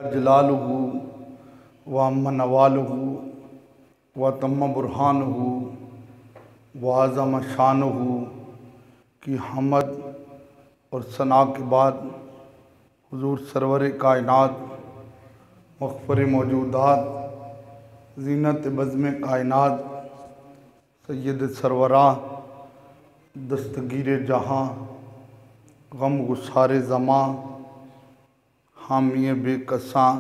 जलालुहु व अम्मा नवालुहु व तम्मा बुरहानुहु व आज़म शानुहु की हमद और सना के बाद हुज़ूर सरवर कायनात मग़फ़िर मौजूदात ज़ीनत बज़्म कायनात सैयद सरवरा दस्तगीर जहाँ गम गुसार ज़मां हामी बेकसां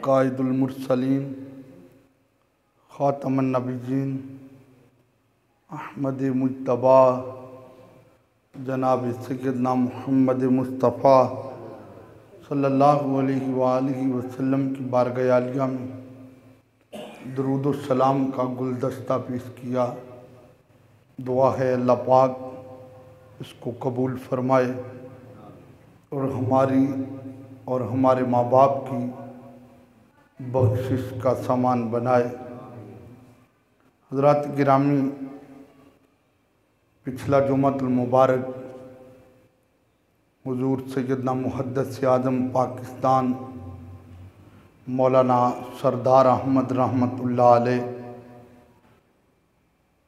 कायदुल मुरसलीन ख़ातमुन नबिय्यीन अहमद मुज्तबा जनाब सैयदना मुहम्मद मुस्तफ़ा सल्लल्लाहु अलैहि वसल्लम की बारगाह आलिया में दरूद व सलाम का गुलदस्ता पेश किया। दुआ है अल्लाह पाक इसको कबूल फरमाए और हमारी और हमारे माँ बाप की बख्शिश का सामान बनाए। हज़रात गिरामी, पिछला जुमातुल मुबारक हुज़ूर सैयदना मुहद्दिस आज़म पाकिस्तान मौलाना सरदार अहमद रहमतुल्लाह अलैह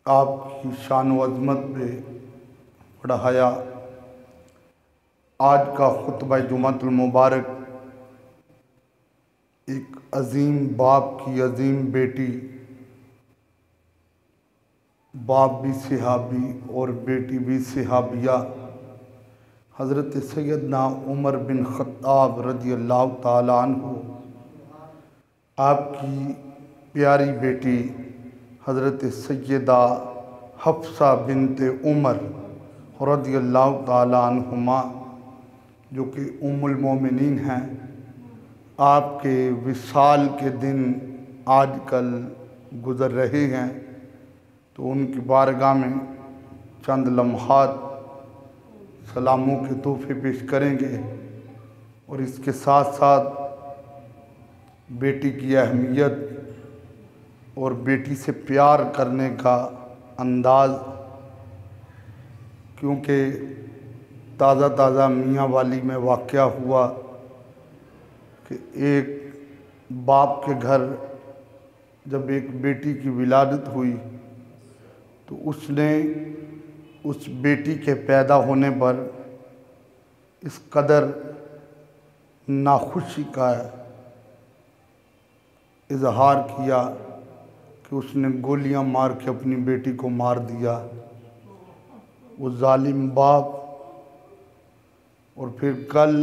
आपकी शान व अज़मत पे पढ़ाया। आज का खुतबा जुमातुल मुबारक एक अज़ीम बाप की अज़ीम बेटी, बाप भी सहाबी और बेटी भी सहाबिया, हज़रत सैयदना उमर बिन ख़त्ताब रज़ियल्लाहु ताला अन्हु, आपकी प्यारी बेटी हज़रत सैयदा हफ्सा बिनते उमर रज़ियल्लाहु ताला अन्हुमा, जो कि उम्मुल मोमिनीन हैं, आपके विसाल के दिन आजकल गुज़र रहे हैं, तो उनकी बारगाह में चंद लम्हात सलामों के तोहफ़े पेश करेंगे और इसके साथ साथ बेटी की अहमियत और बेटी से प्यार करने का अंदाज़, क्योंकि ताज़ा मियाँ वाली में वाक़या हुआ कि एक बाप के घर जब एक बेटी की विलादत हुई तो उसने उस बेटी के पैदा होने पर इस कदर नाखुशी का इजहार किया कि उसने गोलियां मार के अपनी बेटी को मार दिया। वो जालिम बाप, और फिर कल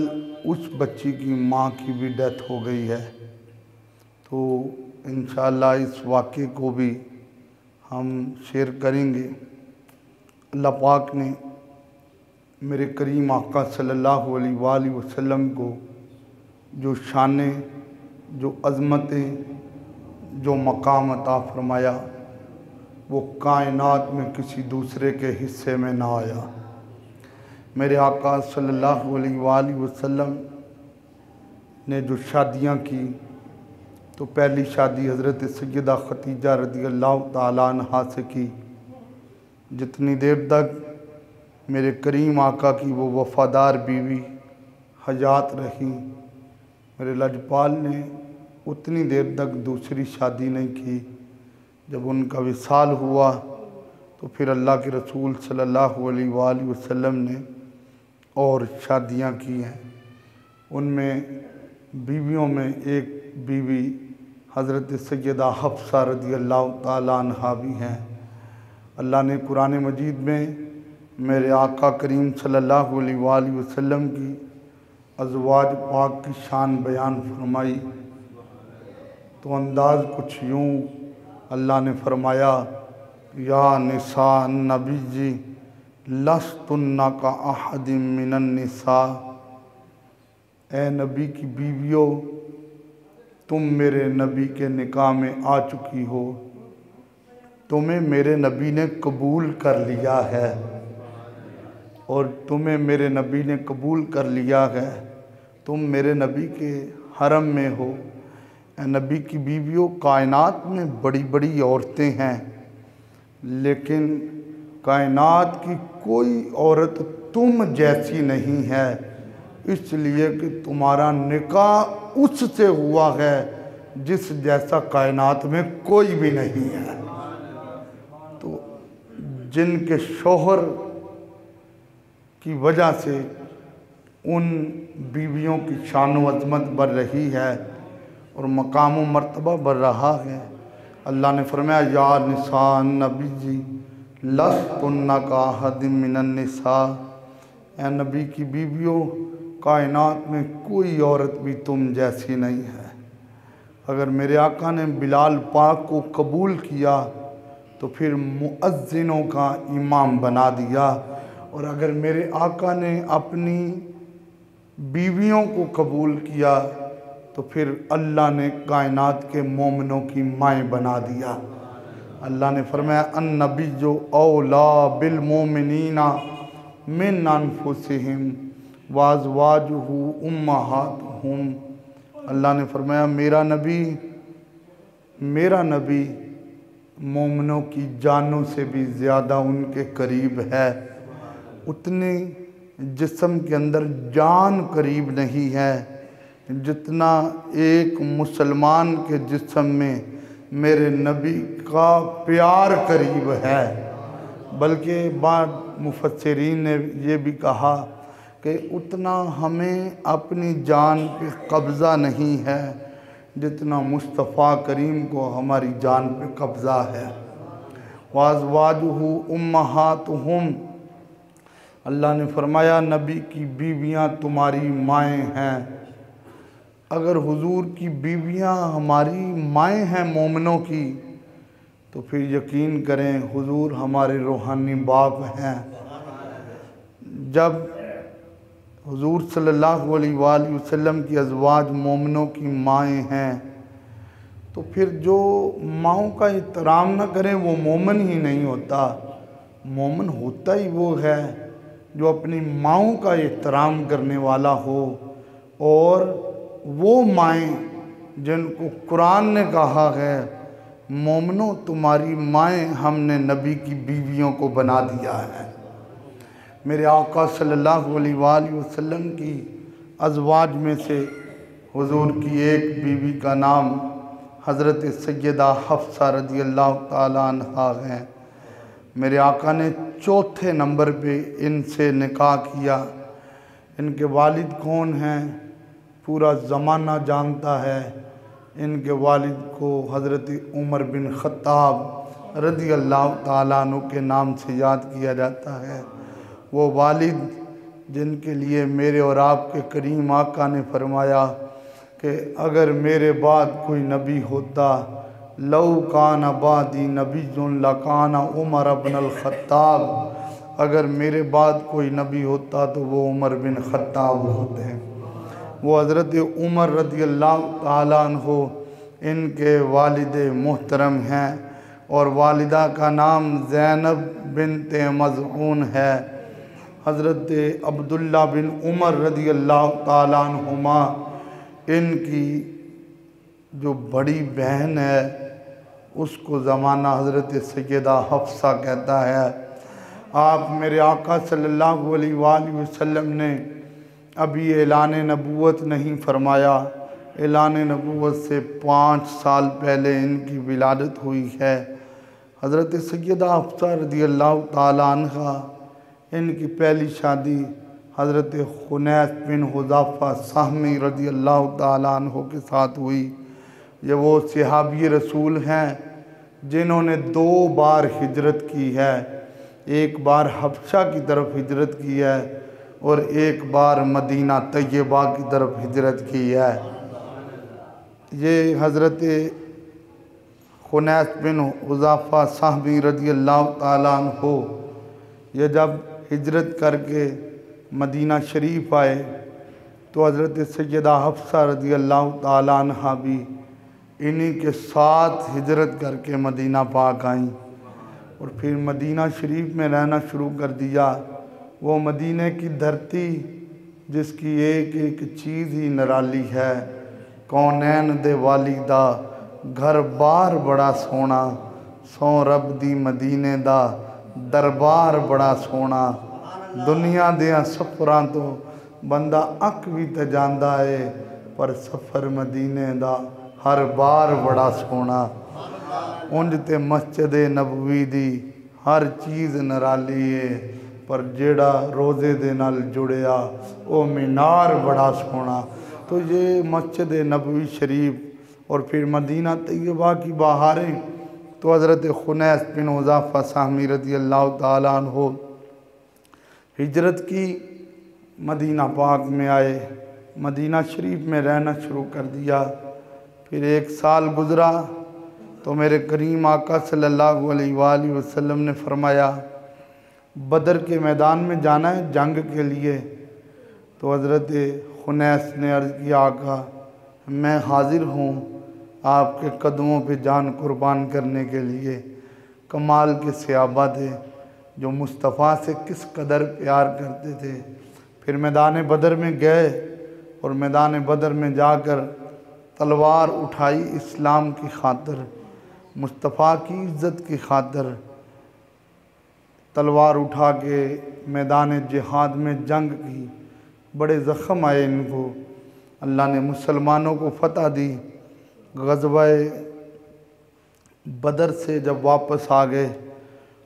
उस बच्ची की माँ की भी डेथ हो गई है। तो इंशाअल्लाह इस वाक़े को भी हम शेयर करेंगे। अल्लाह पाक ने मेरे करीम आका सल्लल्लाहु अलैहि वसल्लम को जो शाने, जो अज़मतें, जो मकाम अता फरमाया, वो कायनात में किसी दूसरे के हिस्से में ना आया। मेरे आका सल्लल्लाहु अलैहि वसल्लम ने जो शादियाँ की, तो पहली शादी हज़रत सैयदा खतीजा रज़ियल्लाहु ताला अन्हा से की। जितनी देर तक मेरे करीम आका की वो वफ़ादार बीवी हयात रही, मेरे लजपाल ने उतनी देर तक दूसरी शादी नहीं की। जब उनका विसाल हुआ तो फिर अल्लाह के रसूल सल्लल्लाहु अलैहि वसल्लम ने और शादियां की हैं। उनमें बीवियों में एक बीवी हज़रत सैयदा हफ्सा रज़ियल्लाहु ताला अन्हा भी हैं। अल्लाह ने कुरान मजीद में मेरे आका करीम सल्लल्लाहु अलैहि वसल्लम की अज़वाज पाक की शान बयान फरमाई, तो अंदाज़ कुछ यूँ अल्लाह ने फरमाया, या निसा नबी लस्तुन्ना का अहदिम मिनन निसा, ए नबी की बीवियों, तुम मेरे नबी के निकाह में आ चुकी हो, तुम्हें मेरे नबी ने कबूल कर लिया है, और तुम्हें मेरे नबी ने कबूल कर लिया है, तुम मेरे नबी के हरम में हो। नबी की बीवियों, कायनात में बड़ी बड़ी औरतें हैं, लेकिन कायनात की कोई औरत तुम जैसी नहीं है, इसलिए कि तुम्हारा निकाह उससे हुआ है जिस जैसा कायनात में कोई भी नहीं है। तो जिनके शौहर की वजह से उन बीवियों की शान व अज़मत बढ़ रही है और मकाम व मर्तबा बढ़ रहा है। अल्लाह ने फरमाया या निसान नबी जी लस्तुन्ना का अहदिम मिनन निसा, ए नबी की बीवियों कायनात में कोई औरत भी तुम जैसी नहीं है। अगर मेरे आका ने बिलाल पाक को कबूल किया तो फिर मुअज्जिनों का इमाम बना दिया, और अगर मेरे आका ने अपनी बीवियों को कबूल किया तो फिर अल्लाह ने कायनात के मोमिनों की माएँ बना दिया। अल्लाह ने फरमाया अन्नबी जो औला बिल मोमिनीना मिन अनफुसिहिम वाज़वाजुहु उम्महातुहुम। अल्लाह ने फरमाया मेरा नबी मोमिनों की जानों से भी ज़्यादा उनके करीब है। उतने जिस्म के अंदर जान करीब नहीं है जितना एक मुसलमान के जिस्म में मेरे नबी का प्यार करीब है। बल्कि बाद मुफस्सिरीन ने ये भी कहा कि उतना हमें अपनी जान पे कब्ज़ा नहीं है जितना मुस्तफ़ा करीम को हमारी जान पे कब्ज़ा है। वाज़वाजुहु उम्महातुहुम, अल्लाह ने फरमाया नबी की बीवियां तुम्हारी माएँ हैं। अगर हुजूर की बीवियां हमारी माएँ हैं मोमिनों की, तो फिर यकीन करें हुजूर हमारे रूहानी बाप हैं। जब हुजूर सल्लल्लाहु अलैहि वसल्लम की अज़वाज मोमिनों की माएँ हैं तो फिर जो माँओं का एहतराम न करे वो मोमिन ही नहीं होता। मोमिन होता ही वो है जो अपनी माँओं का एहतराम करने वाला हो। और वो माएँ जिनको कुरान ने कहा है मोमिनो तुम्हारी माएँ हमने नबी की बीवियों को बना दिया है। मेरे आका सल्लल्लाहु अलैहि वसल्लम की अज़वाज में से हुजूर की एक बीवी का नाम हज़रत सैयदा हफ्सा रज़ी अल्लाह ताला अन्हा है। मेरे आका ने चौथे नंबर पे इनसे निकाह किया। इनके वालिद कौन हैं पूरा ज़माना जानता है। इनके वालिद को हज़रत उमर बिन ख़त्ताब रज़ी अल्लाह ताला अन्हु के नाम से याद किया जाता है। वो वालिद जिनके लिए मेरे और आपके करीम आका ने फरमाया कि अगर मेरे बाद कोई नबी होता लौ कान बादी नबीजुन लकाना उमर बिन ख़त्ताब, अगर मेरे बाद कोई नबी होता तो वो उमर बिन ख़त्ताब होते हैं। वो हज़रत उमर रज़ी अल्लाह ताला अन्हु इनके वालिद मोहतरम हैं और वालिदा का नाम ज़ैनब बिनते मज़ऊन है। हज़रत अब्दुल्ला बिन उमर रज़ी अल्लाह ताला अन्हुमा इनकी जो बड़ी बहन है उसको ज़माना हज़रत सैयदा हफ्सा कहता है। आप मेरे आका सल्लल्लाहु अलैहि वसल्लम ने अभी ऐलान नबूवत नहीं फरमाया। ऐलान नबूवत से 5 साल पहले इनकी विलादत हुई है। हज़रत सैयदा हफ्सा रज़ी अल्लाह ताला अन्हा इनकी पहली शादी हज़रत खुनैस बिन हुज़ाफ़ा सहमी रज़ी अल्लाह ताला अन्हु के साथ हुई। ये वो सहाबी रसूल हैं जिन्होंने 2 बार हिजरत की है। एक बार हबशा की तरफ हिजरत की है और एक बार मदीना तैयबा की तरफ हिजरत की है। ये हज़रत खुनैस बिन हुज़ाफ़ा सहमी रज़ी अल्लाह ताला अन्हु ये जब हिजरत करके मदीना शरीफ आए तो हज़रत सैयदा हफ्सा रज़ी अल्लाह ताला अन्हा भी इन्हीं के साथ हिजरत करके मदीना पाक आईं और फिर मदीना शरीफ में रहना शुरू कर दिया। वो मदीने की धरती जिसकी एक एक चीज़ ही निराली है। कौनैन दे वालिदा घर बार बड़ा सोना, सौ रब दी मदीने दा दरबार बड़ा सोना। दुनिया दियां सफरां तो बंदा अक भी तो जांदा है, पर सफ़र मदीने दा हर बार बड़ा सोना। उंज ते मस्जिद नबवी दी हर चीज़ नराली है, पर जेड़ा रोज़े दे नाल जुड़िया वो मीनार बड़ा सोना। तो ये मस्जिद नबवी शरीफ और फिर मदीना तैयबा की बहारें, तो हज़रत खुनैस बिन हुज़ाफ़ा साहमी रज़ी अल्लाह ताला अन्हु हिजरत की, मदीना पाक में आए, मदीना शरीफ में रहना शुरू कर दिया। फिर 1 साल गुज़रा तो मेरे करीम आका सल्लल्लाहु अलैहि वसल्लम ने फरमाया बदर के मैदान में जाना है जंग के लिए। तो हज़रत खुनैस ने अर्ज़ किया आका मैं हाज़िर हूँ आपके कदमों पे जान कुर्बान करने के लिए। कमाल के सहाबा थे जो मुस्तफ़ा से किस कदर प्यार करते थे। फिर मैदान बदर में गए और मैदान बदर में जाकर तलवार उठाई इस्लाम की खातिर, मुस्तफ़ा की इज़्ज़त की खातिर तलवार उठा के मैदान जिहाद में जंग की। बड़े ज़ख़म आए इनको, अल्लाह ने मुसलमानों को फ़तह दी। ग़ज़वा बदर से जब वापस आ गए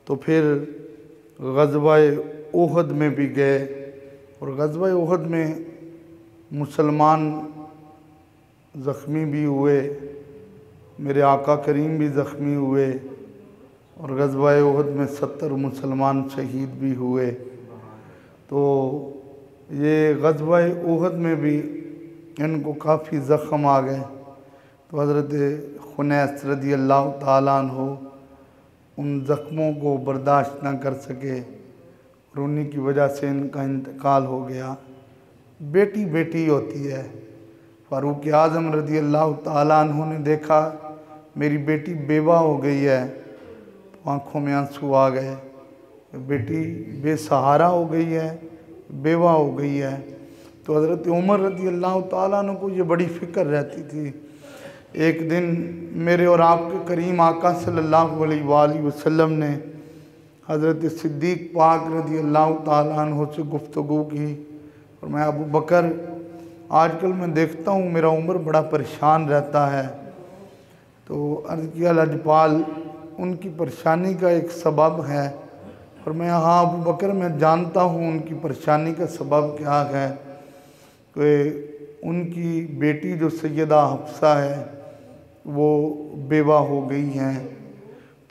तो फिर ग़ज़वा उहद में भी गए, और ग़ज़वा उहद में मुसलमान ज़ख्मी भी हुए, मेरे आका करीम भी ज़ख्मी हुए, और ग़ज़वा उहद में 70 मुसलमान शहीद भी हुए। तो ये ग़ज़वा उहद में भी इनको काफ़ी ज़ख़म आ गए। तो हज़रत खुनैस रज़ी अल्लाह ताला अन्हु उन ज़ख्मों को बर्दाश्त न कर सके और उन्हीं की वजह से इनका इंतकाल हो गया। बेटी बेटी होती है। फ़ारूक आज़म रज़ी अल्लाह ताला अन्हु ने देखा मेरी बेटी बेवा हो गई है, तो आँखों में आंसू आ गए। बेटी बेसहारा हो गई है, बेवा हो गई है। तो हज़रत उमर रज़ी अल्लाह ताला अन्हु को ये बड़ी फ़िक्र रहती थी। एक दिन मेरे और आपके करीम आका सल्लल्लाहु अलैहि वसल्लम ने हज़रत सिद्दीक़ पाक रज़ी अल्लाह ताला अन्हु से गुफ्तगू की, और मैं अबू बकर आजकल मैं देखता हूँ मेरा उमर बड़ा परेशान रहता है। तो अर्ज़ किया लजपाल उनकी परेशानी का एक सबब है, और मैं हाँ अबू बकर मैं जानता हूँ उनकी परेशानी का सबब क्या है कि उनकी बेटी जो सैयदा हफ्सा है वो बेवा हो गई हैं।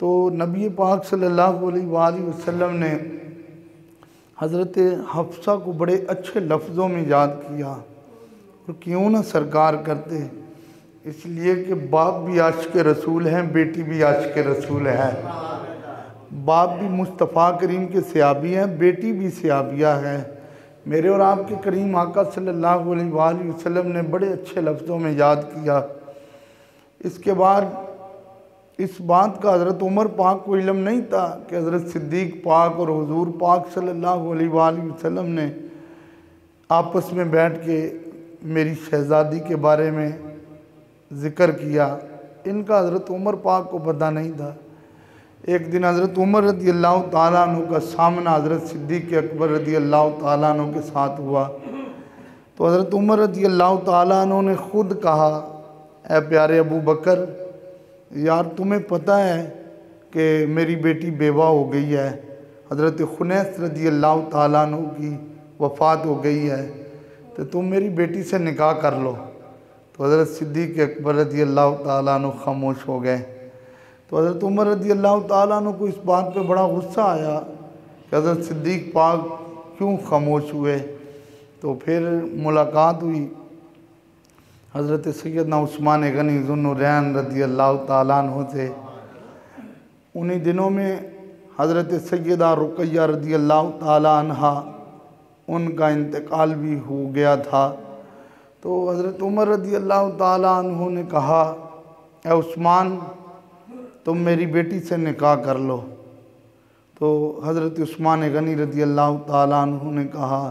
तो नबी पाक सल्लल्लाहु अलैहि वसल्लम ने हज़रत हफ्सा को बड़े अच्छे लफ्ज़ों में याद किया, और क्यों ना सरकार करते, इसलिए कि बाप भी आशिक़ रसूल हैं, बेटी भी आशिक़ रसूल है। बाप भी मुस्तफ़ा करीम के सहाबी हैं, बेटी भी सहाबिया है। मेरे और आपके करीम आका सल्लल्लाहु अलैहि वसल्लम ने बड़े अच्छे लफ्ज़ों में याद किया। इसके बाद इस बात का हज़रत उमर पाक को इल्म नहीं था कि हज़रत सिद्दीक़ पाक और हुज़ूर पाक सल्लल्लाहु अलैहि वसल्लम ने आपस में बैठ के मेरी शहज़ादी के बारे में ज़िक्र किया। इनका हज़रत उमर पाक को पता नहीं था। एक दिन हज़रत उमर रज़ी अल्लाह ताला अन्हु का सामना हज़रत सिद्दीक़ अकबर रज़ी अल्लाह ताला अन्हु के साथ हुआ। तो हज़रत उमर रज़ी अल्लाह ताला अन्हु ने ख़ुद कहा ऐ प्यारे अबू बकर, यार तुम्हें पता है कि मेरी बेटी बेवा हो गई है, हज़रत खुनैस रज़ी अल्लाह ताला अन्हु की वफ़ात हो गई है, तो तुम मेरी बेटी से निकाह कर लो। तो हज़रत सिद्दीक़ अकबर रज़ी अल्लाह ताला अन्हु खामोश हो गए। तो हज़रत उमर रज़ी अल्लाह ताला अन्हु को इस बात पे बड़ा गुस्सा आया कि हज़रत सिद्दीक़ पाक क्यों खामोश हुए। तो फिर मुलाकात हुई हज़रत सैयदना उस्मान गनी ज़ुन्नुरैन रज़ी अल्लाह ताला अन्हु से। उन्हीं दिनों में हज़रत सैयदा रुक़ैया रज़ी अल्लाह ताला अन्हा उनका इंतकाल भी हो गया था। तो हज़रत उमर रज़ी अल्लाह ताला अन्हु ने कहा ऐ उस्मान तुम मेरी बेटी से निकाह कर लो। तो हज़रत उस्मान गनी रज़ी अल्लाह ताला अन्हु ने कहा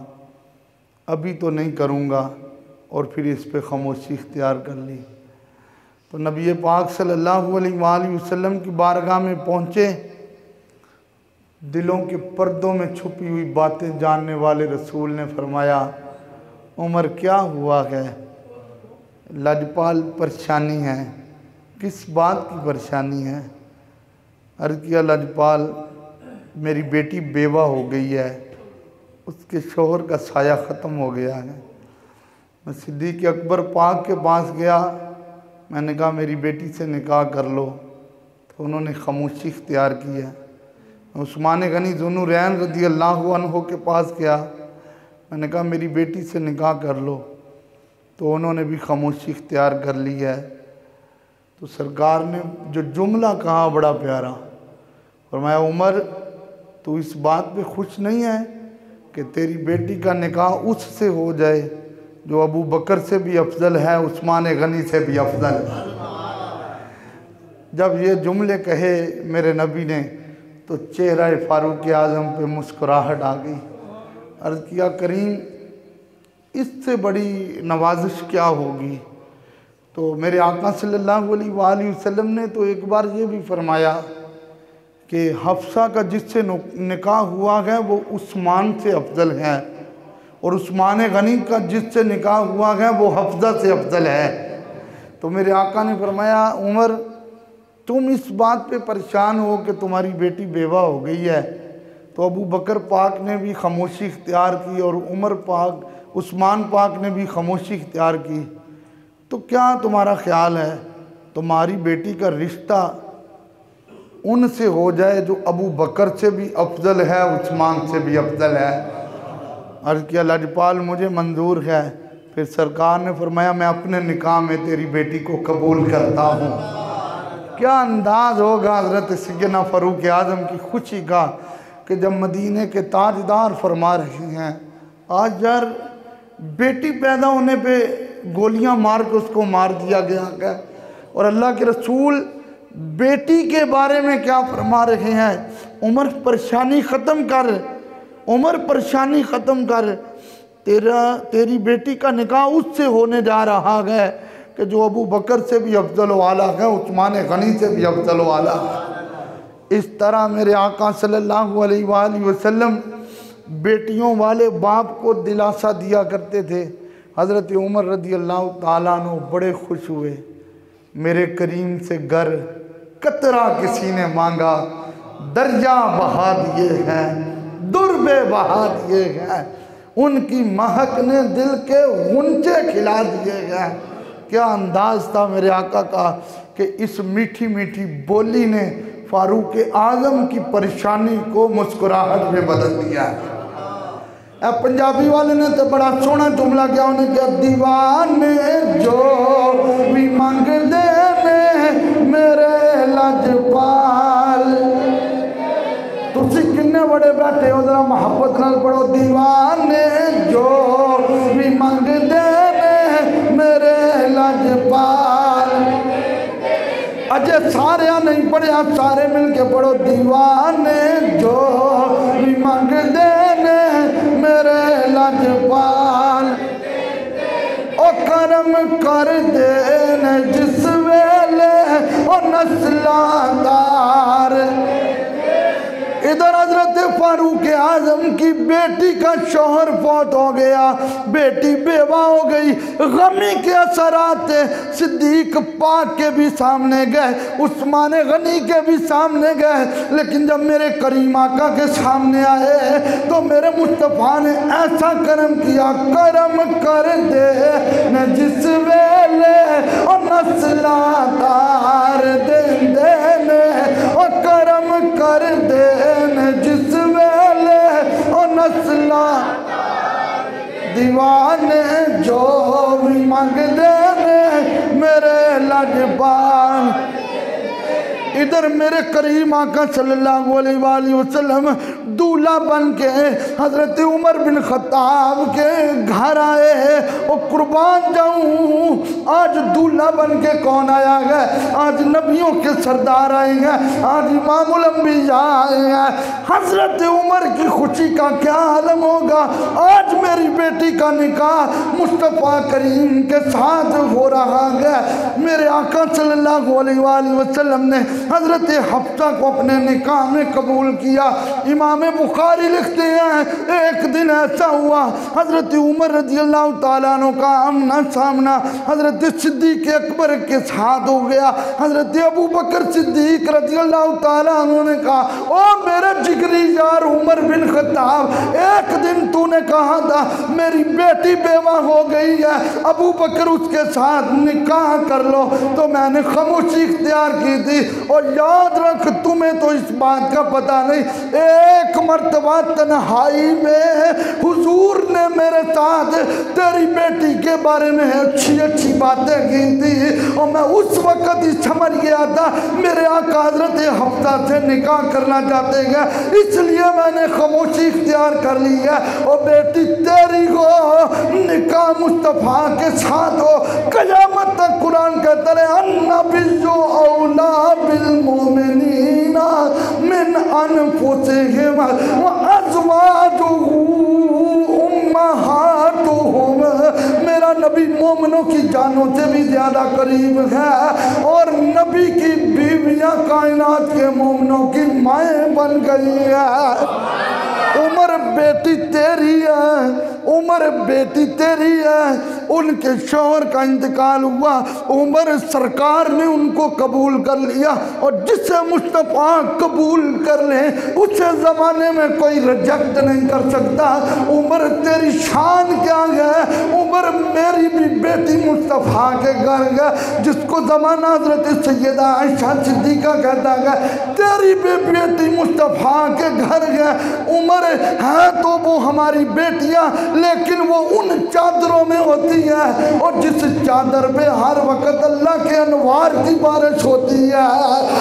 अभी तो नहीं करूँगा, और फिर इस पे खामोशी इख्तियार कर ली। तो नबी पाक सल्लल्लाहु अलैहि वसल्लम की बारगाह में पहुँचे। दिलों के पर्दों में छुपी हुई बातें जानने वाले रसूल ने फरमाया उमर क्या हुआ है? लजपाल परेशानी है। किस बात की परेशानी है? अर्ज़ किया लजपाल मेरी बेटी बेवा हो गई है, उसके शोहर का साया ख़त्म हो गया है। मैं सिद्दीक़ अकबर पाक के पास गया, मैंने कहा मेरी बेटी से निकाह कर लो, तो उन्होंने खामोशी इख्तियार की है। उस्मान गनी ज़ुन्नुरैन रज़ी अल्लाहु अन्हु के पास गया, मैंने कहा मेरी बेटी से निकाह कर लो, तो उन्होंने भी खामोशी इख्तियार कर ली है। तो सरकार ने जो जुमला कहा बड़ा प्यारा, फरमाया उमर तू इस बात पे खुश नहीं है कि तेरी बेटी का निकाह उससे हो जाए जो अबू बकर से भी अफजल है, उस्मान गनी से भी अफजल है। जब ये जुमले कहे मेरे नबी ने तो चेहरा फारूक आज़म पे मुस्कुराहट आ गई। अर्ज़ किया करीम इससे बड़ी नवाजिश क्या होगी? तो मेरे आका सल्लल्लाहु अलैहि वसल्लम ने तो एक बार ये भी फरमाया कि हफ्सा का जिससे निकाह हुआ है वो उस्मान से अफजल है, और उस्मान गनी का जिससे निकाह हुआ है वो हफ्जा से अफजल है। तो मेरे आका ने फरमाया उमर तुम इस बात पे परेशान हो कि तुम्हारी बेटी बेवा हो गई है, तो अबू बकर पाक ने भी खामोशी इख्तियार की और उमर पाक उस्मान पाक ने भी खामोशी इख्तियार की, तो क्या तुम्हारा ख्याल है तुम्हारी बेटी का रिश्ता उनसे हो जाए जो अबू बकर से भी अफजल है, उस्मान से भी अफजल है? अर्ज़ किया लजपाल मुझे मंजूर है। फिर सरकार ने फरमाया मैं अपने निकाह में तेरी बेटी को कबूल करता हूँ। क्या अंदाज़ होगा हज़रत सैयदना फ़ारूक आज़म की खुशी का कि जब मदीने के ताजदार फरमा रहे हैं, आज यार बेटी पैदा होने पे गोलियां मार के उसको मार दिया गया है, और अल्लाह के रसूल बेटी के बारे में क्या फरमा रहे हैं? उमर परेशानी ख़त्म कर, उमर परेशानी ख़त्म कर, तेरी बेटी का निकाह उससे होने जा रहा है कि जो अबू बकर से भी अफजल वाला है, उस्मान गनी से भी अफजल वाला है। इस तरह मेरे आका सल्लल्लाहु अलैहि वसल्लम बेटियों वाले बाप को दिलासा दिया करते थे। हज़रत उमर रज़ी अल्लाह ताला अन्हु बड़े खुश हुए, मेरे करीम से घर कतरा किसी ने मांगा, दरिया बहा दिए हैं, दुर्बे बहा दिए हैं, उनकी महक ने दिल के गुंचे खिला दिए हैं। क्या अंदाज़ था मेरे आका का कि इस मीठी मीठी बोली ने फारूक आज़म की परेशानी को मुस्कुराहट में बदल दिया है। पंजाबी वाले ने तो बड़ा सोहना जुमला किया, उन्हें क्या दीवाने जो भी मंगदे ने मेरे लजपाल। तुसी किन्ने बड़े बैठे हो, जरा मोहब्बत नाल पढ़ो, दीवाने जो भी मंगदे ने मेरे लजपाल। अजय सारे नहीं पढ़िया, सारे मिल के पढ़ो, दीवाने जो भी मंगदे ने मेरे लजपाल। ओ करम कर दे न जिस वेले ओ नस्लादार। इधर हजरत फारूक आजम की बेटी का शौहर फौत हो गया, बेटी बेवा हो गई। गमी के असरात सिद्दीक पाक के भी सामने गए, उस्मान गनी के भी सामने गए, लेकिन जब मेरे करीम आका के सामने आए तो मेरे मुस्तफ़ा ने ऐसा करम किया, करम कर दे न जिस वेले और नस्लादार दे ने, और करम कर दे न जिस वेले और नस्ला दीवाने जो भी मंगदे ने मेरे लजपाल। इधर मेरे करीम आका सल्लल्लाहु अलैहि वसल्लम दूल्हा बन के हज़रत उमर बिन खत्ताब के घर आए। ओ कुर्बान जाऊँ आज दूल्हा बन के कौन आया है? आज नबियों के सरदार आएंगे, आज इमामुल अंबिया आएंगे। हजरत उमर की खुशी का क्या आलम होगा। आज मेरी बेटी का निकाह मुस्तफ़ा करीम के साथ हो रहा है। मेरे आका सल्लल्लाहु अलैहि वसल्लम ने हजरत हफ्सा को अपने निकाह में कबूल किया। इमाम बुखारी लिखते हैं एक दिन ऐसा हुआ हजरत उमर रज़ियल्लाहु ताला अन्हु का आमना सामना हजरत सिद्दीक अकबर के साथ हो गया। हजरत अबू बकर सिद्दीक रज़ियल्लाहु ताला अन्हु ने कहा, ओ मेरे जिगरी यार उमर बिन खत्ताब, एक दिन तूने कहा था मेरी बेटी बेवा हो गई है, अबू बकर उसके साथ निकाह कर लो, तो मैंने खामोशी इख्तियार की थी। और याद रख तुम्हें तो इस बात का पता नहीं, एक मर्तबा तन्हाई में हुजूर ने मेरे साथ तेरी बेटी के बारे में अच्छी अच्छी बातें की थी और मैं उस वक्त ही समझ गया था मेरे आका हजरत हफ्सा से निकाह करना चाहते हैं, इसलिए मैंने खामोशी इख्तियार कर ली है। और बेटी तेरी हो निकाह मुस्तफ़ा के साथ हो। क़यामत तक कुरान कहता है अन्नबिय्यु औला बिल मोमिनीना मिन अनफुसिहिम व अज़वाजुहु उम्महातुहुम। मेरा नबी मोमिनों की जानों से भी ज़्यादा करीब है और नबी की बीवियाँ कायनात के मोमिनों की माएँ बन गई है। उमर बेटी तेरी है, उमर बेटी तेरी है। उनके शौहर का इंतकाल हुआ, उमर सरकार ने उनको कबूल कर लिया और जिसे मुस्तफ़ा कबूल कर ले उसे ज़माने में कोई रिजेक्ट नहीं कर सकता। उमर तेरी शान क्या है? उमर मेरी भी बेटी मुस्तफ़ा के घर गए, जिसको ज़माना हज़रत सैयदा आयशा सिद्दीक़ा कहता है, तेरी भी बेटी मुस्तफ़ा के घर गए। उमर है तो वो हमारी बेटियां, लेकिन वो उन चादरों में होती है और जिस चादर पे हर वक्त अल्लाह के अनवार की बारिश होती है।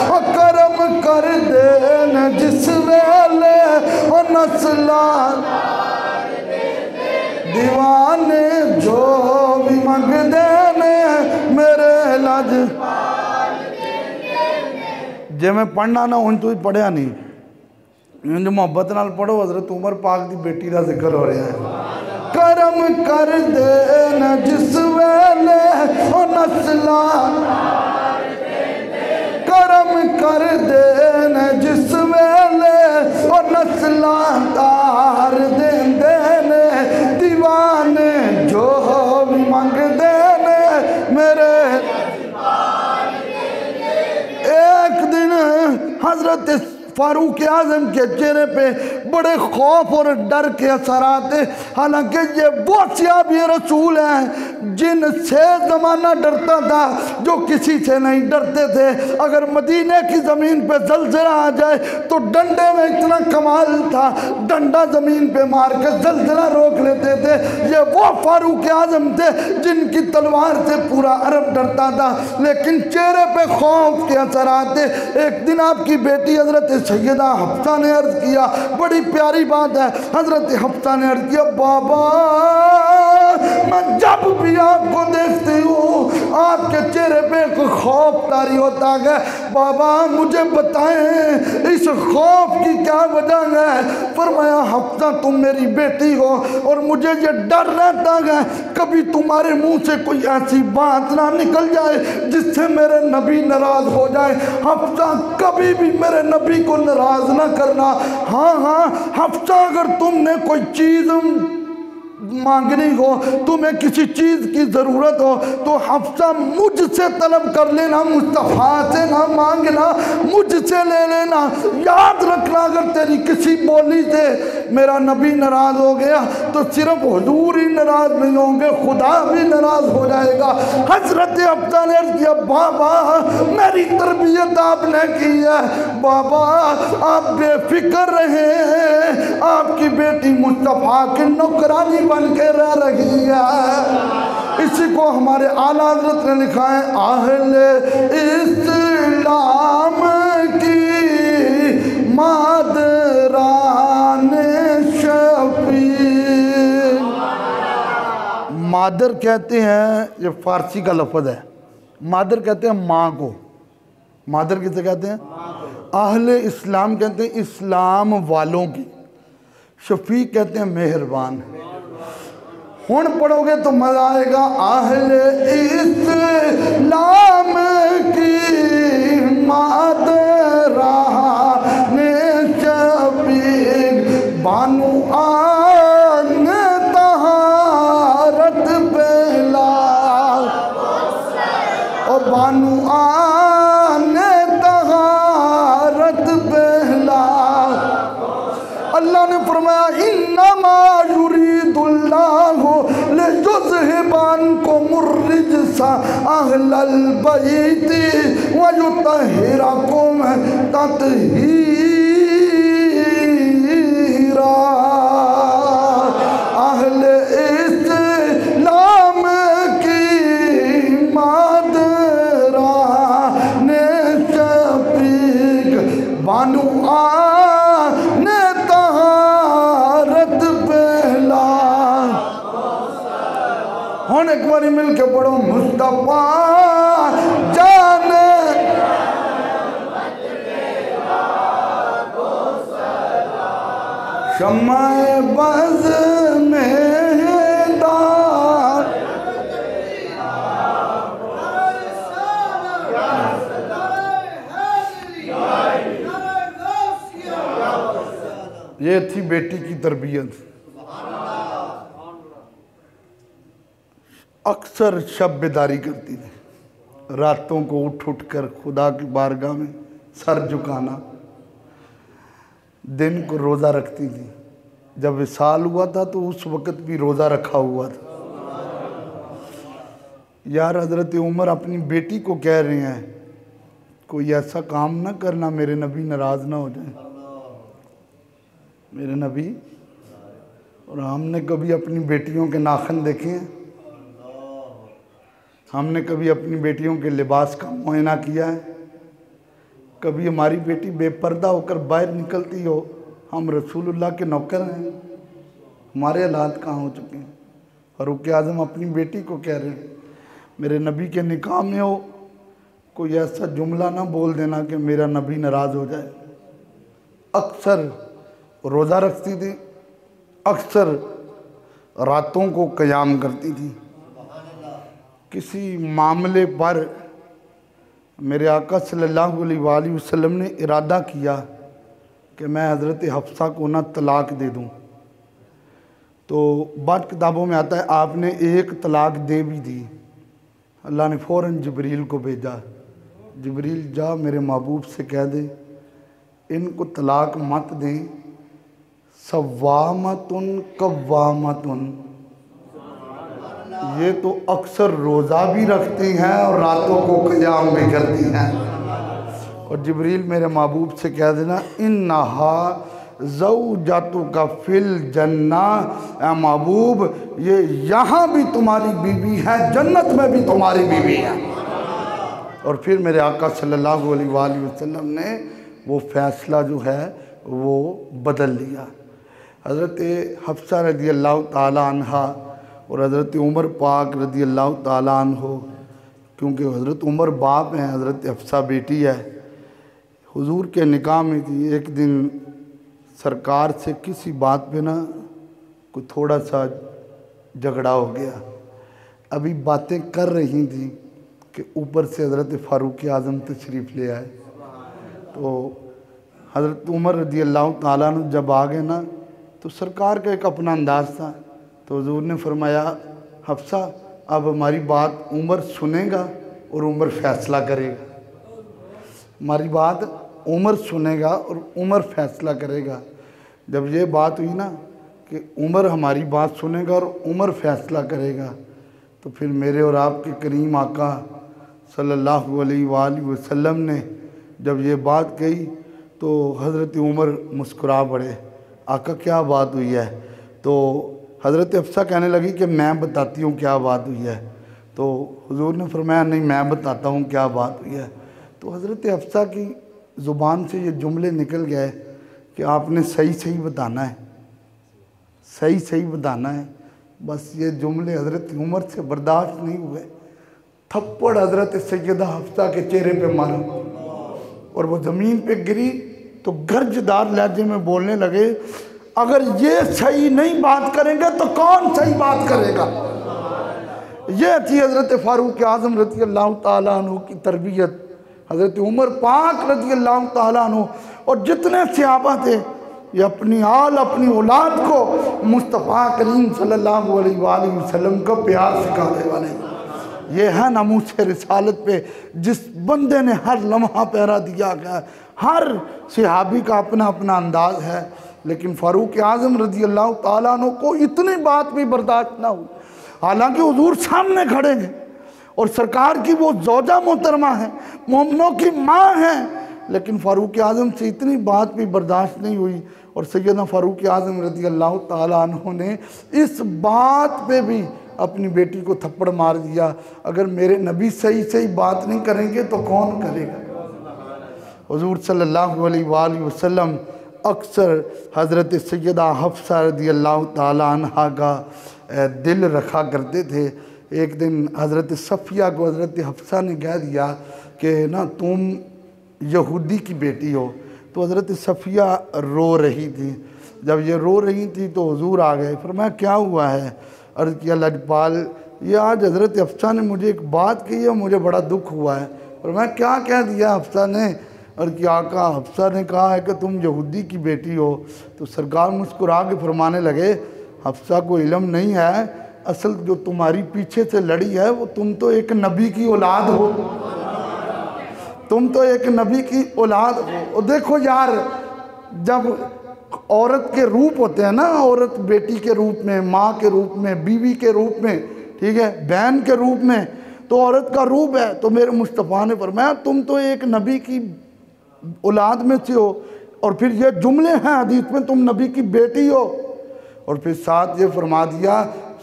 और करम कर देन जिस वेले और नस्ला दीवाने जो भी मंग देने मेरे लज जे मैं पढ़ना ना हूं तो पढ़िया नहीं, जो मोहब्बत नाल पढ़ो हजरत उमर पाक दी बेटी का जिक्र हो रहा है। करम कर दे न जिस वेले ओ नस्ला, करम कर दे न जिस वेले ओ नस्ला तार देंदे ने दीवाने जो भी मंग देने मेरे। एक दिन हजरत फारूक आजम के चेहरे पे बड़े खौफ और डर के असरात थे। हालांकि ये वो सियाबी रसूल हैं जिनसे ज़माना डरता था जो किसी से नहीं डरते थे। अगर मदीने की ज़मीन पे ज़लज़ला आ जाए तो डंडे में इतना कमाल था, डंडा ज़मीन पे मार के ज़लज़ला रोक लेते थे। ये वो फारूक आजम थे जिनकी तलवार से पूरा अरब डरता था, लेकिन चेहरे पे खौफ के असरात थे। एक दिन आपकी बेटी हजरत सैयदा हफ्सा ने अर्ज किया, बड़ी प्यारी बात है, हजरत हफ्सा ने अर्ज किया, बाबा मैं जब भी आपको देखती हूँ आपके चेहरे पे एक खौफ तारी होता है, बाबा मुझे बताएं इस खौफ की क्या वजह है। फरमाया हफ्सा तुम मेरी बेटी हो और मुझे ये डर रहता है कभी तुम्हारे मुंह से कोई ऐसी बात ना निकल जाए जिससे मेरे नबी नाराज हो जाए। हफ्सा कभी भी मेरे नबी को नाराज ना करना। हाँ हाँ हफ्सा अगर तुमने कोई चीज़ मांगनी हो, तुम्हें किसी चीज़ की ज़रूरत हो तो हफ्सा मुझसे तलब कर लेना, मुस्तफ़ा से ना मांगना, मुझसे ले लेना। याद रखना अगर तेरी किसी बोली से मेरा नबी नाराज़ हो गया तो सिर्फ हुजूर ही नाराज़ नहीं होंगे, खुदा भी नाराज़ हो जाएगा। हज़रत हफ्सा ने अर्ज़ किया, बाबा मेरी तरबियत आपने की है, बाबा आप बेफिक्र रहे, आपकी बेटी मुस्तफ़ा की नौकरानी बन के रह रही है। इसी को हमारे आला हज़रत ने लिखा है, आहले इस्लाम की मादरान शफी मादर कहते हैं, ये फारसी का लफ्ज़ है, मादर कहते हैं माँ को। मादर किसे कहते हैं? अहले इस्लाम कहते हैं इस्लाम वालों की। शफीक कहते हैं मेहरबान। हुण पढ़ोगे तो मज़ा आएगा। अहले इस्लाम की मादरा ने शफीक बानु आन तहारत पहला ओ बानु आन तहारत पहला। अल्लाह ने फरमाया इन्नमा युरीदुल्लाहु लियुज़हिबानकुम अर्रिज्सा अहलल बैति व युतहिरकुम तत्हीरा। अहले इस्लाम की मादरा ने शफीक बानु ने तहारत पहला। हुण एक बारी मिल के पढ़ो मुस्तफा जाने शम्माए बज़ में दार। ये थी बेटी की तरबियत। अक्सर शब बेदारी करती थी, रातों को उठ कर खुदा की बारगाह में सर झुकाना, दिन को रोज़ा रखती थी। जब विसाल हुआ था तो उस वक़्त भी रोज़ा रखा हुआ था। यार हज़रत उमर अपनी बेटी को कह रहे हैं कोई ऐसा काम ना करना मेरे नबी नाराज़ ना हो जाए, मेरे नबी। और हमने कभी अपनी बेटियों के नाखून देखे हैं? हमने कभी अपनी बेटियों के लिबास का मुआयना किया है? कभी हमारी बेटी बेपर्दा होकर बाहर निकलती हो, हम रसूलुल्लाह के नौकर हैं, हमारे हालात कहाँ हो चुके हैं। फ़ारूक आज़म अपनी बेटी को कह रहे हैं मेरे नबी के निकाह में हो, कोई ऐसा जुमला ना बोल देना कि मेरा नबी नाराज़ हो जाए। अक्सर रोज़ा रखती थी, अक्सर रातों को क़याम करती थी। किसी मामले पर मेरे आका सल्लल्लाहु अलैहि वसल्लम ने इरादा किया कि मैं हज़रत हफ्सा को ना तलाक दे दूं, तो बाद किताबों में आता है आपने एक तलाक दे भी दी। अल्लाह ने फ़ौरन जिब्रील को भेजा, जिब्रील जा मेरे महबूब से कह दे इनको तलाक मत दें, सव्वामतुन कव्वामतुन, ये तो अक्सर रोज़ा भी रखती हैं और रातों को क़याम भी करती हैं। और जिब्रील मेरे महबूब से कह देना इन्नहा ज़ौजतुका फिल जन्ना, ए महबूब ये यहाँ भी तुम्हारी बीवी है, जन्नत में भी तुम्हारी बीवी है। और फिर मेरे आका सल्लल्लाहु अलैहि वसल्लम ने वो फ़ैसला जो है वो बदल लिया। हज़रत हफ्सा रज़ी अल्लाह ताला अन्हा और हज़रत उमर पाक रज़ी अल्लाह ताला अन्हो, क्योंकि हज़रत उमर बाप हैं, हज़रत हफ्सा बेटी है, हुजूर के निकाह में थी। एक दिन सरकार से किसी बात पे ना कोई थोड़ा सा झगड़ा हो गया। अभी बातें कर रही थी कि ऊपर से हज़रत फ़ारूक आज़म तशरीफ़ ले आए। तो हज़रत उमर रज़ी अल्लाह ताला अन्हु जब आ गए ना, तो सरकार का एक अपना अंदाज़ था। तो हुजूर ने फरमाया हफ्सा अब हमारी बात उमर सुनेगा और उमर फ़ैसला करेगा। हमारी बात उमर सुनेगा और उमर फ़ैसला करेगा। जब ये बात हुई ना कि उमर हमारी बात सुनेगा और उमर फ़ैसला करेगा, तो फिर मेरे और आपके करीम आका सल्लल्लाहु अलैहि वसल्लम ने जब ये बात कही तो हज़रत उमर मुस्कुरा पड़े। आका क्या बात हुई है? तो हज़रत हफ्सा कहने लगी कि मैं बताती हूँ क्या बात हुई है। तो हुजूर ने फरमाया नहीं मैं बताता हूँ क्या बात हुई है। तो हज़रत हफ्सा की ज़ुबान से ये जुमले निकल गए कि आपने सही सही बताना है, सही सही बताना है। बस ये जुमले हज़रत उमर से बर्दाश्त नहीं हुए, थप्पड़ हज़रत सैयदा हफ्सा के चेहरे पे मारा और वो ज़मीन पे गिरी तो गर्जदार लहजे में बोलने लगे, अगर ये सही नहीं बात करेंगे तो कौन सही बात करेगा। ये थी हज़रत फ़ारूक आज़म रज़ी अल्लाह ताला अन्हु की तरबियत, हज़रत उमर पाक रज़ी अल्लाह ताला अन्हु और जितने सहाबा थे, ये अपनी आल अपनी औलाद को मुस्तफ़ा करीम सल्लल्लाहु अलैहि वसल्लम का प्यार सिखाने वाले। ये है नमूसे रिसालत पे जिस बंदे ने हर लम्हा पहरा दिया गया। हर सहाबी का अपना अपना अंदाज है, लेकिन फ़ारूक आज़म रज़ी अल्लाह ताला अन्हु को इतनी बात भी बर्दाश्त ना हुई। हालांकि हुजूर सामने खड़े हैं और सरकार की वो ज़ौजा मोहतरमा है, मोमिनों की माँ है, लेकिन फ़ारूक आज़म से इतनी बात भी बर्दाश्त नहीं हुई और सैयदना फ़ारूक आज़म रज़ी अल्लाह ताला अन्हु ने इस बात पे भी अपनी बेटी को थप्पड़ मार दिया, अगर मेरे नबी सही सही बात नहीं करेंगे तो कौन करेगा। हुजूर सल्लल्लाहु अलैहि वसल्लम अक्सर हज़रत सैयदा हफ्सा रज़ी अल्लाह ताला अन्हा का दिल रखा करते थे। एक दिन हज़रत सफ़िया को हज़रत हफ्सा ने कह दिया कि ना तुम यहूदी की बेटी हो, तो हज़रत सफ़िया रो रही थी। जब ये रो रही थी तो हुजूर आ गए, फरमाया क्या हुआ है। अर्ज़ किया लजपाल, ये आज हज़रत हफ्सा ने मुझे एक बात कही है, मुझे बड़ा दुख हुआ है। फरमाया क्या कह दिया हफ्सा ने। और कि आका हफ्सा ने कहा है कि तुम यहूदी की बेटी हो। तो सरकार मुस्कुरा के फरमाने लगे, हफ्सा को इल्म नहीं है, असल जो तुम्हारी पीछे से लड़ी है वो तुम तो एक नबी की औलाद हो, तुम तो एक नबी की औलाद हो। और देखो यार, जब औरत के रूप होते हैं ना, औरत बेटी के रूप में, माँ के रूप में, बीवी के रूप में, ठीक है, बहन के रूप में, तो औरत का रूप है। तो मेरे मुस्तफ़ा ने फरमाया तुम तो एक नबी की औलाद में से हो, और फिर ये जुमले हैं हदीस में, तुम नबी की बेटी हो। और फिर साथ ये फरमा दिया,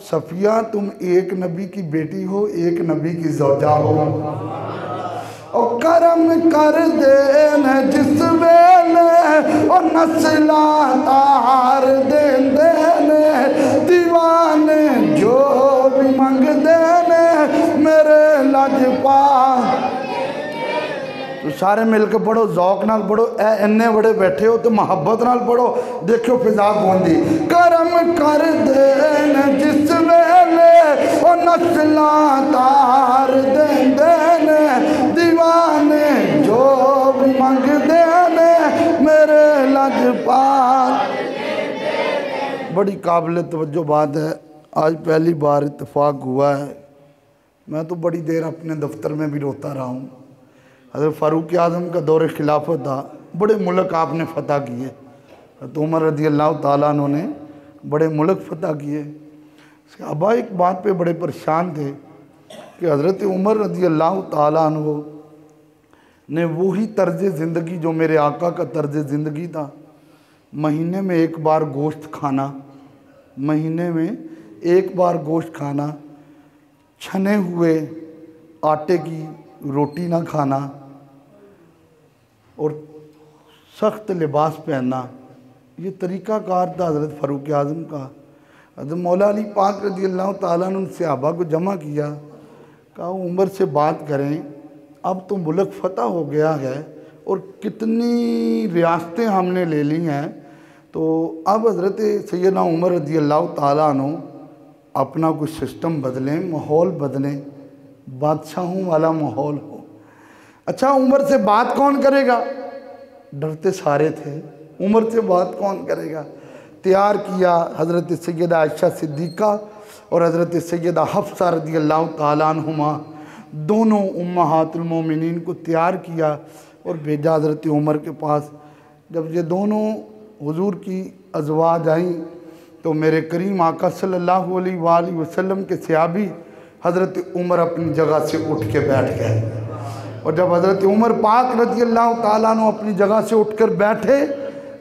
सफ़िया तुम एक नबी की बेटी हो, एक नबी की ज़ौजा हो। और करम कर देने जिस वेले और नस्ला तार दे देने, दीवाने जो भी मंग देने मेरे लजपाल। तो सारे मिलकर पढ़ो, ज़ौक नाल पढ़ो, इन्ने बड़े बैठे हो तो मोहब्बत नाल पढ़ो, देखो फिजा पौंदी। करम कर देने जिस वेले और नस्ला तार दे देने, दीवाने जो भी मंग देने मेरे लजपाल। बड़ी काबिल तवज्जो बात है, आज पहली बार इत्तेफाक हुआ है। मैं तो बड़ी देर अपने दफ्तर में भी रोता रहा हूँ। हज़रत फ़ारूक आज़म का दौर खिलाफत था, बड़े मुल्क आपने फ़तह किए, तो उमर रज़ी अल्लाह ताला अन्हु ने बड़े मुल्क फ़तह किए। सहाबा एक बात पे बड़े परेशान थे कि हज़रत उमर रज़ी अल्लाह ताला अन्हु ने वही तर्ज़ ज़िंदगी जो मेरे आका का तर्ज़ ज़िंदगी था, महीने में एक बार गोश्त खाना, महीने में एक बार गोश्त खाना, छने हुए आटे की रोटी ना खाना और सख्त लिबास पहनना, ये तरीक़ाकार था हज़रत फ़ारूक आज़म का। हज़रत मौला अली पाक रज़ी अल्लाह ताला ने उनसे सहाबा को जमा किया, कहा उमर से बात करें, अब तो मुल्क फ़तह हो गया है और कितनी रियासतें हमने ले ली हैं, तो अब हज़रत सैयदना उमर रज़ी अल्लाह ताला अन्हु अपना कुछ सिस्टम बदलें, माहौल बदलें, बादशाहों वाला माहौल हो। अच्छा, उमर से बात कौन करेगा, डरते सारे थे, उमर से बात कौन करेगा। तैयार किया हज़रत सैयदा आयशा सिद्दीक़ा और हज़रत सैयदा हफ्सा रज़ी अल्लाह ताला अन्हुमा, दोनों उम्महातुल मोमिनीन को तैयार किया और भेजा हज़रत उमर के पास। जब ये दोनों हुजूर की अज़वाज आईं तो मेरे करीम आका सल्लल्लाहु अलैहि वसल्लम के सहाबी हज़रत उमर अपनी जगह से उठ के बैठ गए। और जब हज़रत उमर पाक रज़ी अल्लाह ताला अन्हु अपनी जगह से उठकर बैठे